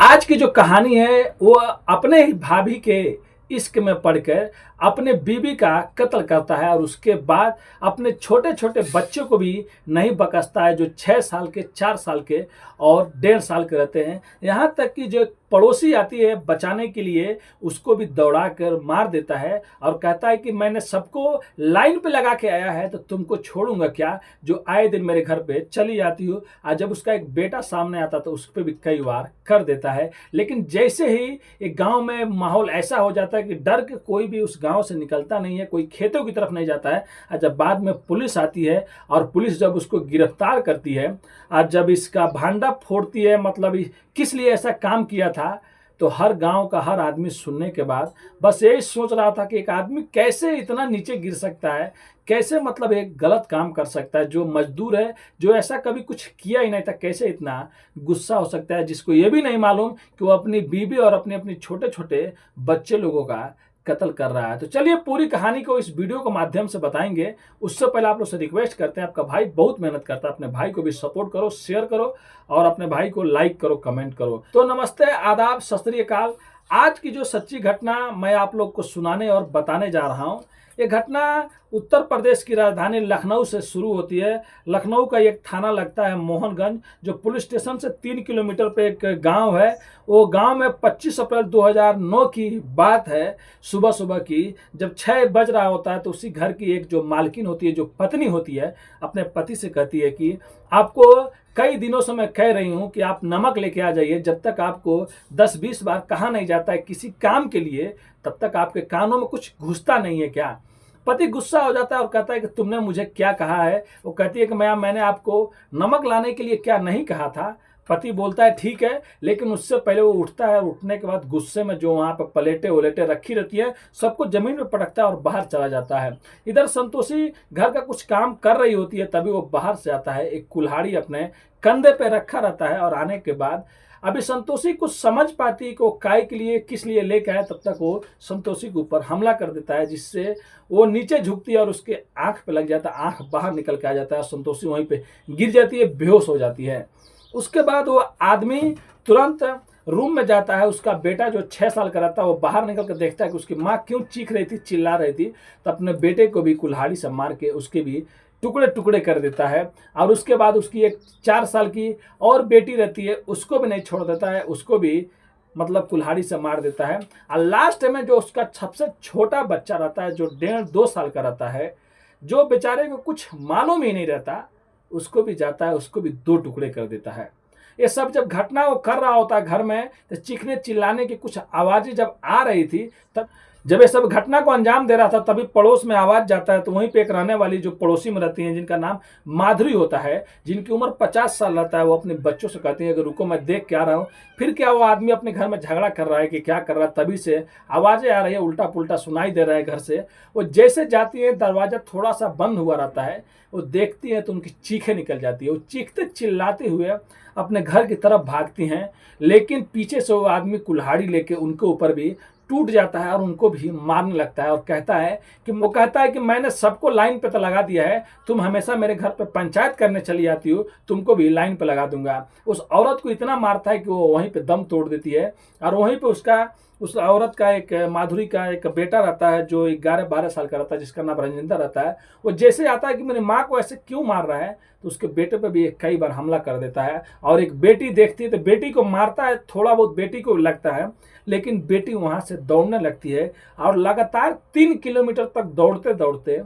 आज की जो कहानी है वो अपने ही भाभी के इश्क में पड़कर अपने बीवी का कत्ल करता है और उसके बाद अपने छोटे छोटे बच्चों को भी नहीं बख्शता है, जो 6 साल के, 4 साल के और 1.5 साल के रहते हैं। यहाँ तक कि जो पड़ोसी आती है बचाने के लिए, उसको भी दौड़ा कर मार देता है और कहता है कि मैंने सबको लाइन पे लगा के आया है तो तुमको छोड़ूंगा क्या, जो आए दिन मेरे घर पे चली आती हो। और जब उसका एक बेटा सामने आता तो उस पर भी कई बार कर देता है। लेकिन जैसे ही एक गांव में माहौल ऐसा हो जाता है कि डर के कोई भी उस गांव से निकलता नहीं है, कोई खेतों की तरफ नहीं जाता है। और जब बाद में पुलिस आती है और पुलिस जब उसको गिरफ्तार करती है और जब इसका भांडा फोड़ती है, मतलब किस लिए ऐसा काम किया था, तो हर गांव का हर आदमी सुनने के बाद बस यही सोच रहा था कि एक आदमी कैसे इतना नीचे गिर सकता है, कैसे मतलब एक गलत काम कर सकता है, जो मजदूर है, जो ऐसा कभी कुछ किया ही नहीं था, कैसे इतना गुस्सा हो सकता है, जिसको ये भी नहीं मालूम कि वो अपनी बीवी और अपने अपने छोटे छोटे बच्चे लोगों का कत्ल कर रहा है। तो चलिए पूरी कहानी को इस वीडियो के माध्यम से बताएंगे। उससे पहले आप लोग से रिक्वेस्ट करते हैं, आपका भाई बहुत मेहनत करता है, अपने भाई को भी सपोर्ट करो, शेयर करो और अपने भाई को लाइक करो, कमेंट करो। तो नमस्ते, आदाब, सत श्री अकाल। आज की जो सच्ची घटना मैं आप लोग को सुनाने और बताने जा रहा हूँ, ये घटना उत्तर प्रदेश की राजधानी लखनऊ से शुरू होती है। लखनऊ का एक थाना लगता है मोहनगंज, जो पुलिस स्टेशन से 3 किलोमीटर पे एक गांव है। वो गांव में 25 अप्रैल 2009 की बात है, सुबह सुबह की, जब 6 बज रहा होता है तो उसी घर की एक जो मालकिन होती है, जो पत्नी होती है, अपने पति से कहती है कि आपको कई दिनों से मैं कह रही हूं कि आप नमक लेके आ जाइए। जब तक आपको 10-20 बार कहा नहीं जाता है किसी काम के लिए, तब तक आपके कानों में कुछ घुसता नहीं है क्या। पति गुस्सा हो जाता है और कहता है कि तुमने मुझे क्या कहा है। वो कहती है कि मैंने आपको नमक लाने के लिए क्या नहीं कहा था। पति बोलता है ठीक है, लेकिन उससे पहले वो उठता है। उठने के बाद गुस्से में जो वहां पर प्लेटें वलेटें रखी रहती है, सबको जमीन में पटकता है और बाहर चला जाता है। इधर संतोषी घर का कुछ काम कर रही होती है, तभी वो बाहर से आता है। एक कुल्हाड़ी अपने कंधे पे रखा रहता है और आने के बाद अभी संतोषी कुछ समझ पाती कि वो काय के लिए किस लिए लेके आया, तब तक वो संतोषी के ऊपर हमला कर देता है, जिससे वो नीचे झुकती है और उसके आंख पे लग जाता है। आंख बाहर निकल के आ जाता है, संतोषी वहीं पे गिर जाती है, बेहोश हो जाती है। उसके बाद वो आदमी तुरंत रूम में जाता है। उसका बेटा जो 6 साल का रहता है, वो बाहर निकल कर देखता है कि उसकी माँ क्यों चीख रही थी, चिल्ला रही थी। तो अपने बेटे को भी कुल्हाड़ी से मार के उसके भी टुकड़े टुकड़े कर देता है। और उसके बाद उसकी एक 4 साल की और बेटी रहती है, उसको भी नहीं छोड़ देता है, उसको भी मतलब कुल्हाड़ी से मार देता है। और लास्ट में जो उसका सबसे छोटा बच्चा रहता है, जो 1.5-2 साल का रहता है, जो बेचारे को कुछ मालूम ही नहीं रहता, उसको भी जाता है, उसको भी 2 टुकड़े कर देता है। ये सब जब घटना वो कर रहा होता है घर में, तो चीखने चिल्लाने की कुछ आवाजें जब आ रही थी, तब जब ये सब घटना को अंजाम दे रहा था, तभी पड़ोस में आवाज जाता है। तो वहीं पे एक रहने वाली जो पड़ोसी में रहती हैं, जिनका नाम माधुरी होता है, जिनकी उम्र 50 साल रहता है, वो अपने बच्चों से कहती है कि रुको मैं देख के आ रहा हूँ। फिर क्या वो आदमी अपने घर में झगड़ा कर रहा है कि क्या कर रहा है, तभी से आवाजें आ रही है, उल्टा पुल्टा सुनाई दे रहा है घर से। वो जैसे जाती है, दरवाजा थोड़ा सा बंद हुआ रहता है, वो देखती है तो उनकी चीखें निकल जाती है। वो चीखते चिल्लाते हुए अपने घर की तरफ भागती हैं, लेकिन पीछे से वो आदमी कुल्हाड़ी लेके उनके ऊपर भी टूट जाता है और उनको भी मारने लगता है। और कहता है कि मैंने सबको लाइन पे तो लगा दिया है, तुम हमेशा मेरे घर पे पंचायत करने चली आती हो, तुमको भी लाइन पे लगा दूंगा। उस औरत को इतना मारता है कि वो वहीं पे दम तोड़ देती है। और वहीं पे उस औरत का एक, माधुरी का एक बेटा रहता है, जो 11-12 साल का रहता है, जिसका नाम रजिंदर रहता है। वो जैसे आता है कि मेरी माँ को ऐसे क्यों मार रहा है, तो उसके बेटे पे भी कई बार हमला कर देता है। और एक बेटी देखती है तो बेटी को मारता है, थोड़ा बहुत बेटी को लगता है, लेकिन बेटी वहां से दौड़ने लगती है और लगातार 3 किलोमीटर तक दौड़ते दौड़ते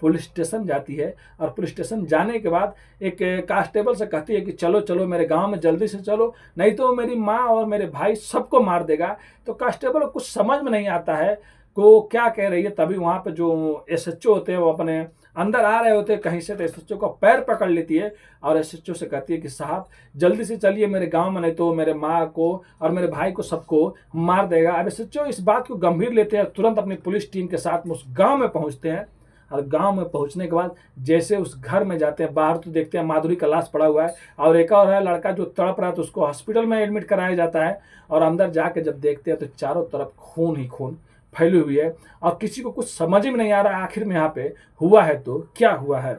पुलिस स्टेशन जाती है। और पुलिस स्टेशन जाने के बाद एक कांस्टेबल से कहती है कि चलो चलो मेरे गांव में जल्दी से चलो, नहीं तो मेरी माँ और मेरे भाई सबको मार देगा। तो कांस्टेबल को कुछ समझ में नहीं आता है कि वो क्या कह रही है। तभी वहाँ पे जो एसएचओ होते हैं, वो अपने अंदर आ रहे होते हैं कहीं से, तो एसएचओ का पैर पकड़ लेती है और एसएचओ से कहती है कि साहब जल्दी से चलिए मेरे गांव में, नहीं तो मेरे माँ को और मेरे भाई को सबको मार देगा। अब एसएचओ इस बात को गंभीर लेते हैं, तुरंत अपनी पुलिस टीम के साथ उस गाँव में पहुँचते हैं। और गांव में पहुंचने के बाद जैसे उस घर में जाते हैं, बाहर तो देखते हैं माधुरी का लाश पड़ा हुआ है और एक और है लड़का जो तड़प रहा है, तो उसको हॉस्पिटल में एडमिट कराया जाता है। और अंदर जाके जब देखते हैं तो चारों तरफ खून ही खून फैली हुई है और किसी को कुछ समझ में नहीं आ रहा आखिर में यहाँ पे हुआ है तो क्या हुआ है।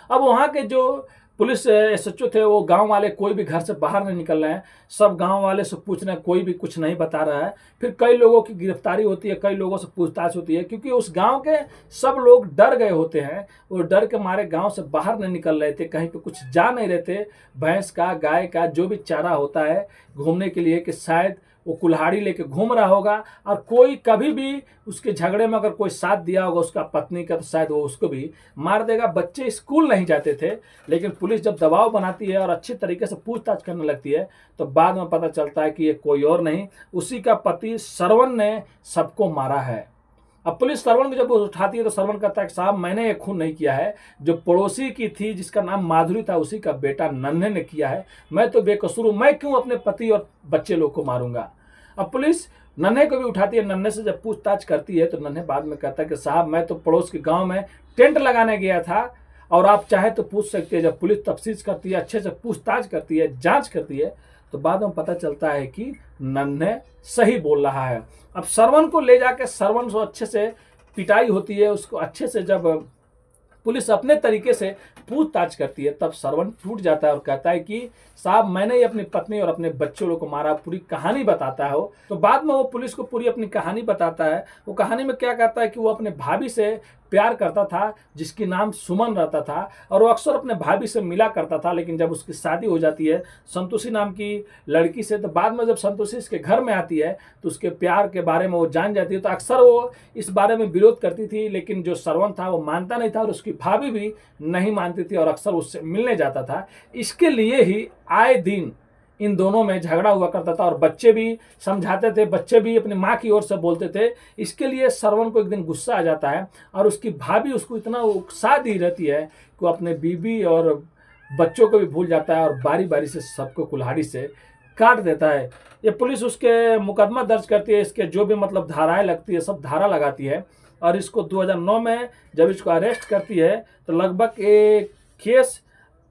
अब वहाँ के जो पुलिस एसएचओ थे, वो गांव वाले कोई भी घर से बाहर नहीं निकल रहे हैं, सब गांव वाले से पूछ रहे हैं, कोई भी कुछ नहीं बता रहा है। फिर कई लोगों की गिरफ्तारी होती है, कई लोगों से पूछताछ होती है, क्योंकि उस गांव के सब लोग डर गए होते हैं। वो डर के मारे गांव से बाहर नहीं निकल रहे थे, कहीं पे कुछ जा नहीं रहे थे। भैंस का, गाय का जो भी चारा होता है घूमने के लिए, कि शायद वो कुल्हाड़ी लेके घूम रहा होगा, और कोई कभी भी उसके झगड़े में अगर कोई साथ दिया होगा उसका पत्नी का, तो शायद वो उसको भी मार देगा। बच्चे स्कूल नहीं जाते थे, लेकिन पुलिस जब दबाव बनाती है और अच्छी तरीके से पूछताछ करने लगती है, तो बाद में पता चलता है कि ये कोई और नहीं, उसी का पति श्रवण ने सबको मारा है। अब पुलिस श्रवण को जब उठाती है तो श्रवण कहता है कि साहब मैंने ये खून नहीं किया है, जो पड़ोसी की थी जिसका नाम माधुरी था उसी का बेटा नन्हे ने किया है, मैं तो बेकसूर हूं, मैं क्यों अपने पति और बच्चे लोग को मारूंगा। अब पुलिस नन्हे को भी उठाती है, नन्हे से जब पूछताछ करती है तो नन्हे बाद में कहता है कि साहब मैं तो पड़ोस के गाँव में टेंट लगाने गया था, और आप चाहे तो पूछ सकते हैं। जब पुलिस तफ्तीश करती है, अच्छे से पूछताछ करती है, जांच करती है, तो बाद में पता चलता है कि नन्हे सही बोल रहा है। अब श्रवण को ले जाके श्रवण से अच्छे से पिटाई होती है, उसको अच्छे से जब पुलिस अपने तरीके से पूछताछ करती है, तब श्रवण टूट जाता है और कहता है कि साहब मैंने ही अपनी पत्नी और अपने बच्चों लोग को मारा, पूरी कहानी बताता है वो। तो बाद में वो पुलिस को पूरी अपनी कहानी बताता है। वो कहानी में क्या कहता है कि वो अपने भाभी से प्यार करता था, जिसकी नाम सुमन रहता था, और वो अक्सर अपने भाभी से मिला करता था। लेकिन जब उसकी शादी हो जाती है संतोषी नाम की लड़की से, तो बाद में जब संतोषी इसके घर में आती है तो उसके प्यार के बारे में वो जान जाती है, तो अक्सर वो इस बारे में विरोध करती थी, लेकिन जो श्रवण था वो मानता नहीं था, और उसकी भाभी भी नहीं मानती थी, और अक्सर उससे मिलने जाता था। इसके लिए ही आए दिन इन दोनों में झगड़ा हुआ करता था, और बच्चे भी समझाते थे, बच्चे भी अपनी माँ की ओर से बोलते थे। इसके लिए श्रवण को एक दिन गुस्सा आ जाता है, और उसकी भाभी उसको इतना उकसा दी रहती है कि वो अपने बीबी और बच्चों को भी भूल जाता है, और बारी बारी से सबको कुल्हाड़ी से काट देता है। ये पुलिस उसके मुकदमा दर्ज करती है, इसके जो भी मतलब धाराएं लगती है सब धारा लगाती है, और इसको 2009 में जब इसको अरेस्ट करती है तो लगभग एक केस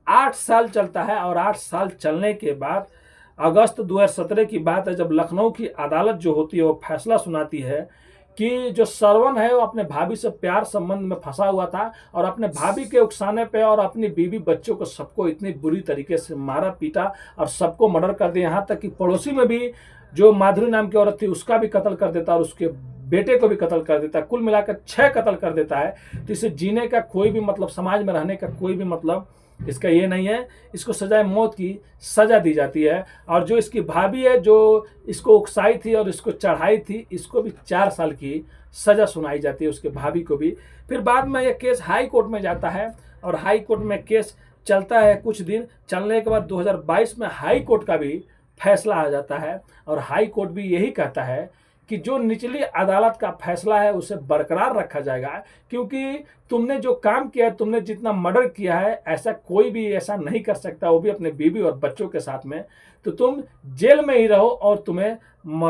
8 साल चलता है। और 8 साल चलने के बाद अगस्त 2017 की बात है, जब लखनऊ की अदालत जो होती है वो फैसला सुनाती है कि जो श्रवण है वो अपने भाभी से प्यार संबंध में फंसा हुआ था, और अपने भाभी के उकसाने पे और अपनी बीवी बच्चों को सबको इतनी बुरी तरीके से मारा पीटा और सबको मर्डर कर दिया। यहाँ तक कि पड़ोसी में भी जो माधुरी नाम की औरत थी उसका भी कत्ल कर देता, और उसके बेटे को भी कत्ल कर देता है। कुल मिलाकर 6 कत्ल कर देता है। तो इसे जीने का कोई भी मतलब, समाज में रहने का कोई भी मतलब इसका ये नहीं है। इसको सजाए मौत की सजा दी जाती है। और जो इसकी भाभी है जो इसको उकसाई थी और इसको चढ़ाई थी, इसको भी 4 साल की सजा सुनाई जाती है, उसके भाभी को भी। फिर बाद में यह केस हाई कोर्ट में जाता है, और हाई कोर्ट में केस चलता है कुछ दिन। चलने के बाद 2022 में हाई कोर्ट का भी फैसला आ जाता है, और हाई कोर्ट भी यही कहता है कि जो निचली अदालत का फैसला है उसे बरकरार रखा जाएगा, क्योंकि तुमने जो काम किया है, तुमने जितना मर्डर किया है, ऐसा कोई भी ऐसा नहीं कर सकता, वो भी अपने बीवी और बच्चों के साथ में। तो तुम जेल में ही रहो और तुम्हें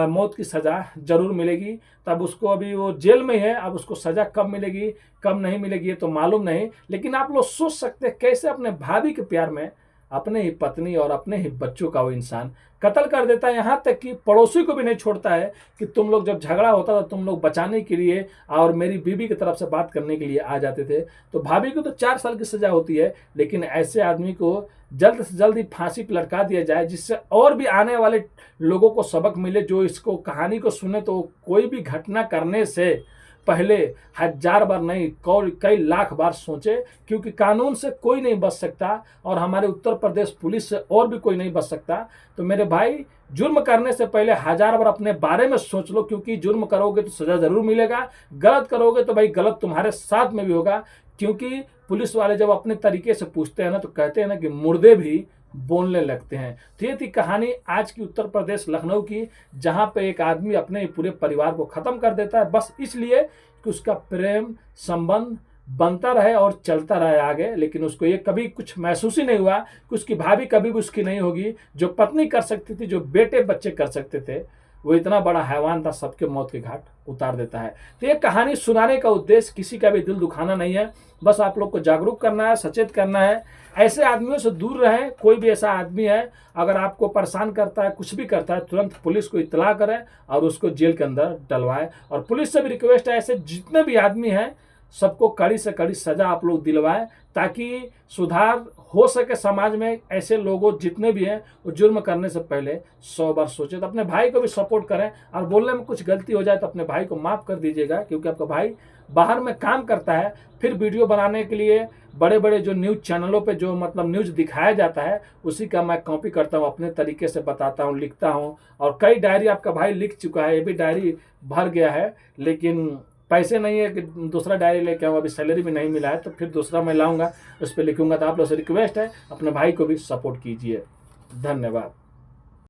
मौत की सज़ा जरूर मिलेगी। तब उसको, अभी वो जेल में ही है, अब उसको सज़ा कब मिलेगी कब नहीं मिलेगी ये तो मालूम नहीं। लेकिन आप लोग सोच सकते हैं कैसे अपने भाभी के प्यार में अपने ही पत्नी और अपने ही बच्चों का वो इंसान कत्ल कर देता है। यहाँ तक कि पड़ोसी को भी नहीं छोड़ता है कि तुम लोग जब झगड़ा होता था तुम लोग बचाने के लिए और मेरी बीवी की तरफ से बात करने के लिए आ जाते थे। तो भाभी को तो 4 साल की सजा होती है, लेकिन ऐसे आदमी को जल्द से जल्द ही फांसी पर लटका दिया जाए, जिससे और भी आने वाले लोगों को सबक मिले, जो इसको कहानी को सुने तो कोई भी घटना करने से पहले 1000 बार नहीं कई लाख बार सोचे, क्योंकि कानून से कोई नहीं बच सकता और हमारे उत्तर प्रदेश पुलिस से और भी कोई नहीं बच सकता। तो मेरे भाई, जुर्म करने से पहले 1000 बार अपने बारे में सोच लो, क्योंकि जुर्म करोगे तो सजा जरूर मिलेगा, गलत करोगे तो भाई गलत तुम्हारे साथ में भी होगा। क्योंकि पुलिस वाले जब अपने तरीके से पूछते हैं ना, तो कहते हैं ना कि मुर्दे भी बोलने लगते हैं। तो ये थी कहानी आज की उत्तर प्रदेश लखनऊ की, जहां पे एक आदमी अपने पूरे परिवार को खत्म कर देता है, बस इसलिए कि उसका प्रेम संबंध बनता रहे और चलता रहे आगे। लेकिन उसको ये कभी कुछ महसूस ही नहीं हुआ कि उसकी भाभी कभी भी उसकी नहीं होगी। जो पत्नी कर सकती थी, जो बेटे बच्चे कर सकते थे, वो इतना बड़ा हैवान था, सबके मौत के घाट उतार देता है। तो ये कहानी सुनाने का उद्देश्य किसी का भी दिल दुखाना नहीं है, बस आप लोग को जागरूक करना है, सचेत करना है। ऐसे आदमियों से दूर रहें। कोई भी ऐसा आदमी है अगर आपको परेशान करता है, कुछ भी करता है, तुरंत पुलिस को इत्तला करें और उसको जेल के अंदर डलवाएं। और पुलिस से भी रिक्वेस्ट है, ऐसे जितने भी आदमी हैं सबको कड़ी से कड़ी सज़ा आप लोग दिलवाएं, ताकि सुधार हो सके समाज में। ऐसे लोगों जितने भी हैं वो जुर्म करने से पहले 100 बार सोचें। तो अपने भाई को भी सपोर्ट करें, और बोलने में कुछ गलती हो जाए तो अपने भाई को माफ़ कर दीजिएगा, क्योंकि आपका भाई बाहर में काम करता है, फिर वीडियो बनाने के लिए बड़े बड़े जो न्यूज़ चैनलों पे जो मतलब न्यूज़ दिखाया जाता है उसी का मैं कॉपी करता हूँ, अपने तरीके से बताता हूँ, लिखता हूँ। और कई डायरी आपका भाई लिख चुका है, ये भी डायरी भर गया है, लेकिन पैसे नहीं है कि दूसरा डायरी लेके आऊँ, अभी सैलरी भी नहीं मिला है, तो फिर दूसरा मैं लाऊंगा, उस पर लिखूंगा। तो आप लोग से रिक्वेस्ट है, अपने भाई को भी सपोर्ट कीजिए। धन्यवाद।